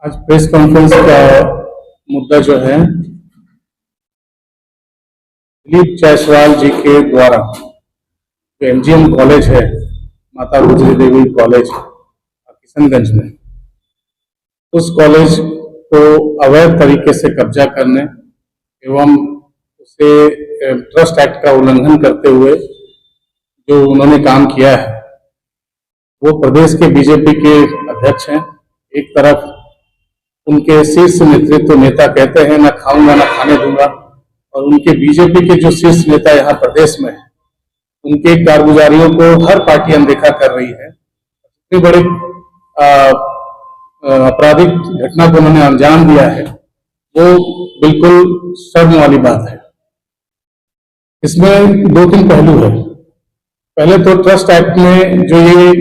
आज press conference का मुद्दा जो है दिलीप जायसवाल जी के द्वारा जो एमजीएम कॉलेज है, माता गुजरी देवी कॉलेज किशनगंज में, उस कॉलेज को अवैध तरीके से कब्जा करने एवं उसे ट्रस्ट एक्ट का उल्लंघन करते हुए जो उन्होंने काम किया है, वो प्रदेश के बीजेपी के अध्यक्ष हैं। एक तरफ उनके शीर्ष नेतृत्व नेता कहते हैं ना खाऊंगा ना खाने दूंगा, और उनके बीजेपी के जो शीर्ष नेता यहाँ प्रदेश में है, उनके कारगुजारियों को हर पार्टी अनदेखा कर रही है। इतनी बड़े आपराधिक घटना को उन्होंने अंजाम दिया है, वो बिल्कुल शर्म वाली बात है। इसमें दो तीन पहलू है। पहले तो ट्रस्ट एक्ट में जो ये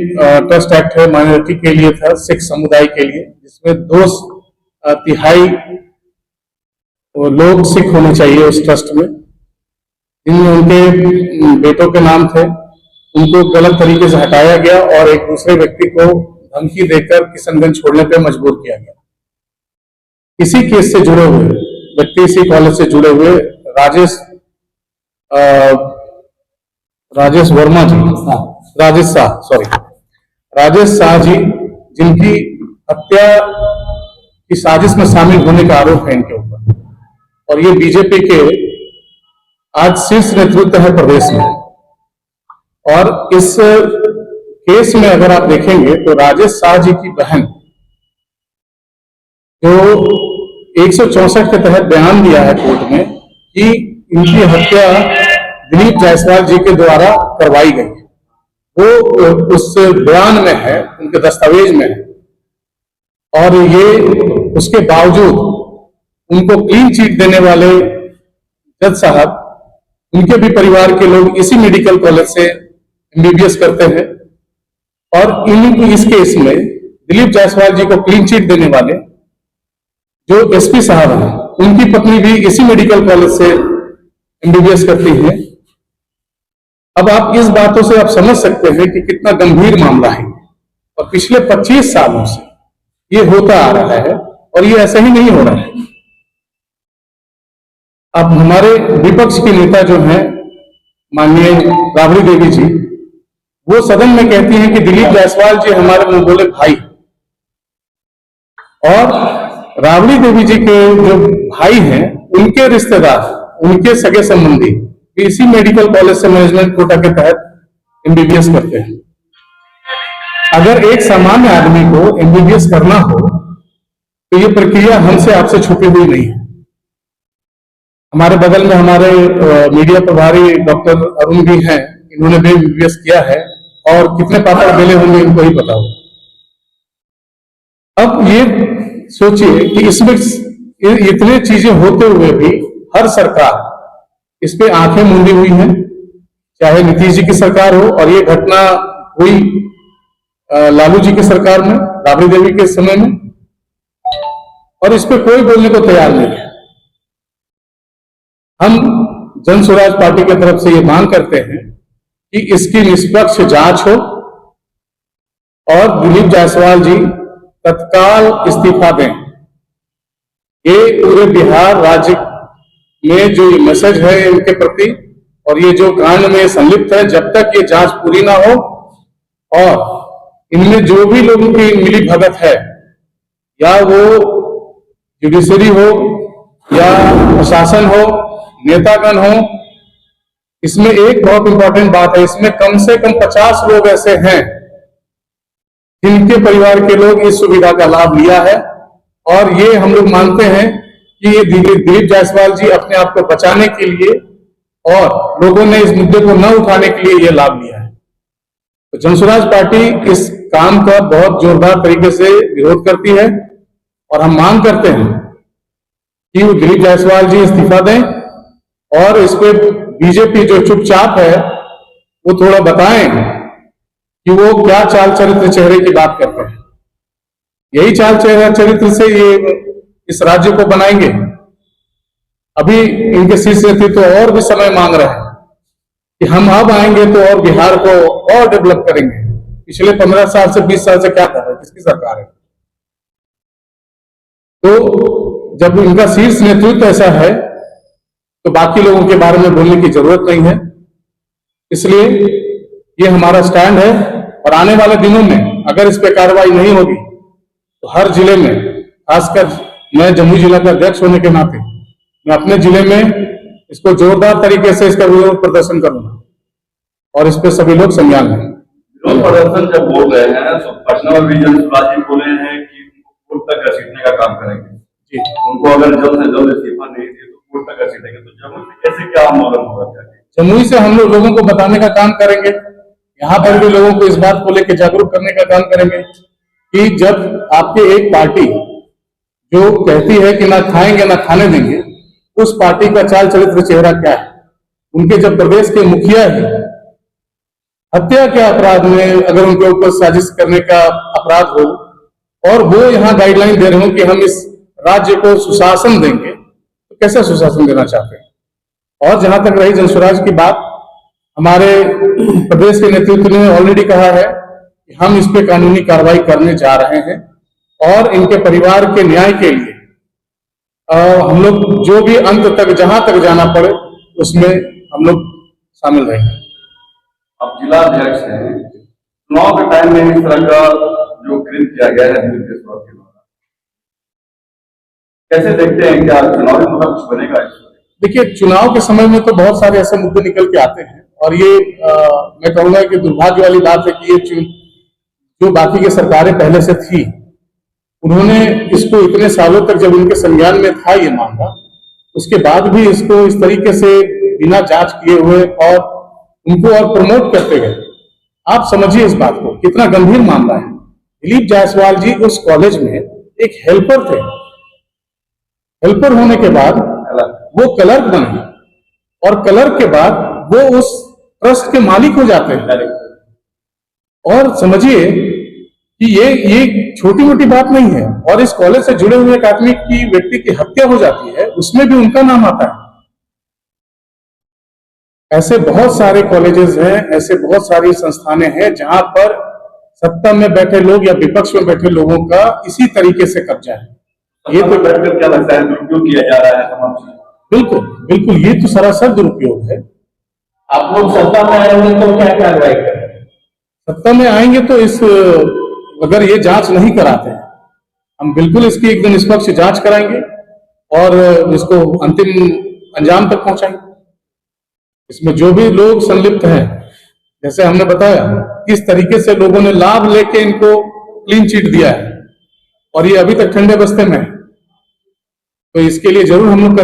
ट्रस्ट एक्ट है माइनॉरिटी के लिए था, सिख समुदाय के लिए, जिसमें 2/3 लोग सिख होने चाहिए उस ट्रस्ट में। जिनमें उनके बेटों के नाम थे, उनको गलत तरीके से हटाया गया और एक दूसरे व्यक्ति को धमकी देकर किशनगंज छोड़ने पर मजबूर किया गया। इसी केस से जुड़े हुए व्यक्ति, इसी कॉलेज से जुड़े हुए राजेश शाह जी, जिनकी हत्या की साजिश में शामिल होने का आरोप है इनके ऊपर, और ये बीजेपी के आज शीर्ष नेतृत्व है प्रदेश में। और इस केस में अगर आप देखेंगे तो राजेश शाह जी की बहन जो 164 के तहत बयान दिया है कोर्ट में कि इनकी हत्या दिलीप जायसवाल जी के द्वारा करवाई गई है, वो उस बयान में है, उनके दस्तावेज में है। और ये उसके बावजूद उनको क्लीन चिट देने वाले जज साहब, उनके भी परिवार के लोग इसी मेडिकल कॉलेज से एमबीबीएस करते हैं, और इन्हीं इस केस में दिलीप जायसवाल जी को क्लीन चिट देने वाले जो एसपी साहब हैं, उनकी पत्नी भी इसी मेडिकल कॉलेज से एमबीबीएस करती है। अब आप इस बातों से आप समझ सकते हैं कि कितना गंभीर मामला है, और पिछले 25 सालों से ये होता आ रहा है, और ये ऐसा ही नहीं हो रहा है। अब हमारे विपक्ष के नेता जो हैं माननीय राबड़ी देवी जी, वो सदन में कहती हैं कि दिलीप जायसवाल जी हमारे मुंह बोले भाई, और राबड़ी देवी जी के जो भाई हैं, उनके रिश्तेदार, उनके सगे संबंधी इसी मेडिकल कॉलेज से मैनेजमेंट कोटा के तहत एमबीबीएस करते हैं। अगर एक सामान्य आदमी को एमबीबीएस करना हो तो ये प्रक्रिया हमसे आपसे छुपी हुई नहीं है। हमारे बगल में हमारे मीडिया प्रभारी डॉक्टर अरुण भी हैं, इन्होंने भी एमबीबीएस किया है, और कितने पापड़ बेले होंगे इनको ही पता हो। अब ये सोचिए कि इसमें इतने चीजें होते हुए भी हर सरकार इस पे आंखें मूंदी हुई हैं, चाहे नीतीश जी की सरकार हो, और ये घटना हुई लालू जी की सरकार में, राबड़ी देवी के समय में, और इस पे कोई बोलने को तैयार नहीं है। हम जन स्वराज पार्टी की तरफ से ये मांग करते हैं कि इसकी निष्पक्ष जांच हो और दिलीप जायसवाल जी तत्काल इस्तीफा दें। ये पूरे बिहार राज्य में जो मैसेज है इनके प्रति, और ये जो कांड में संलिप्त है, जब तक ये जांच पूरी ना हो और इनमें जो भी लोगों की मिली भगत है, या वो जुडिशरी हो या प्रशासन हो, नेतागण हो, इसमें एक बहुत इंपॉर्टेंट बात है, इसमें कम से कम 50 लोग ऐसे हैं जिनके परिवार के लोग इस सुविधा का लाभ लिया है, और ये हम लोग मानते हैं कि ये दिलीप जायसवाल जी अपने आप को बचाने के लिए और लोगों ने इस मुद्दे को न उठाने के लिए ये लाभ लिया है। तो जनसुराज पार्टी इस काम का बहुत जोरदार तरीके से विरोध करती है, और हम मांग करते हैं कि दिलीप जायसवाल जी इस्तीफा दें, और इस पे बीजेपी जो चुपचाप है वो थोड़ा बताएं कि वो क्या चाल चरित्र चेहरे की बात करते हैं। यही चाल चरित्र से ये इस राज्य को बनाएंगे। अभी इनके शीर्ष नेतृत्व तो और भी समय मांग रहे हैं कि हम अब आएंगे तो और बिहार को और डेवलप करेंगे। पिछले 15 साल से 20 साल से क्या कर रहे हैं, किसकी सरकार है? तो जब इनका शीर्ष नेतृत्व ऐसा है तो बाकी लोगों के बारे में बोलने की जरूरत नहीं है। इसलिए ये हमारा स्टैंड है और आने वाले दिनों में अगर इस पर कार्रवाई नहीं होगी तो हर जिले में, खासकर मैं जमुई जिला का अध्यक्ष होने के नाते मैं अपने जिले में इसको जोरदार तरीके से इसका विरोध प्रदर्शन करूंगा और इस पर सभी लोग संज्ञान लें। विरोध प्रदर्शन जब बोल रहे हैं तो पटना में भी जनसुराज जी बोले हैं कि उनको कोर्ट तक घसीटने का काम करेंगे जी। उनको अगर जल्द से जल्द इस्तीफा नहीं दिए तो कोर्ट तक घसीटेंगे। तो जमुई से कैसे क्या आंदोलन होगा? जमुई से हम लोगों को बताने का काम करेंगे, यहाँ पर भी लोगों को इस बात को लेकर जागरूक करने का काम करेंगे कि जब आपके एक पार्टी जो कहती है कि ना खाएंगे ना खाने देंगे, उस पार्टी का चाल चरित्र चेहरा क्या है? उनके जब प्रदेश के मुखिया ही हत्या के अपराध में अगर उनके ऊपर साजिश करने का अपराध हो और वो यहाँ गाइडलाइन दे रहे हो कि हम इस राज्य को सुशासन देंगे, तो कैसे सुशासन देना चाहते हैं? और जहां तक रही जनसुराज की बात, हमारे प्रदेश के नेतृत्व ने ऑलरेडी कहा है कि हम इस पे कानूनी कार्रवाई करने जा रहे हैं और इनके परिवार के न्याय के लिए हम लोग जो भी अंत तक जहां तक जाना पड़े उसमें हम लोग शामिल रहेंगे। अब जिला अध्यक्ष हैं, चुनाव के टाइम में इस तरह का जो कृत्य किया गया है के द्वारा, कैसे देखते हैं? क्या चुनावी मुद्दा कुछ बनेगा? देखिए, चुनाव के समय में तो बहुत सारे ऐसे मुद्दे निकल के आते हैं और ये मैं कहूंगा कि दुर्भाग्य वाली बात है कि ये जो बाकी की सरकारें पहले से थी, उन्होंने इसको इतने सालों तक जब उनके संज्ञान में था ये मामला, उसके बाद भी इसको इस तरीके से बिना जांच किए हुए और उनको और प्रमोट करते गए। आप समझिए इस बात को, कितना गंभीर मामला है। दिलीप जायसवाल जी उस कॉलेज में एक हेल्पर थे, हेल्पर होने के बाद वो क्लर्क बने और क्लर्क के बाद वो उस ट्रस्ट के मालिक हो जाते हैं। और समझिए कि ये छोटी मोटी बात नहीं है। और इस कॉलेज से जुड़े हुए एक आदमी की, व्यक्ति की हत्या हो जाती है, उसमें भी उनका नाम आता है। ऐसे बहुत सारे कॉलेजेस हैं, ऐसे बहुत सारी संस्थानें हैं जहां पर सत्ता में बैठे लोग या विपक्ष में बैठे लोगों का इसी तरीके से कब्जा है। ये तो बैठकर क्या लगता है दुरुपयोग किया जा रहा है तमाम चीजें? बिल्कुल बिल्कुल, ये तो सरासर दुरुपयोग है। आप लोग सत्ता में आएंगे तो क्या कार्रवाई करेंगे? सत्ता में आएंगे तो अगर ये जांच नहीं कराते हैं, हम बिल्कुल इसकी एकदम निष्पक्ष जांच कराएंगे और इसको अंतिम अंजाम तक पहुंचाएंगे। इसमें जो भी लोग संलिप्त हैं, जैसे हमने बताया किस तरीके से लोगों ने लाभ लेके इनको क्लीन चिट दिया है और ये अभी तक ठंडे बस्ते में है, तो इसके लिए जरूर हम लोग करेंगे।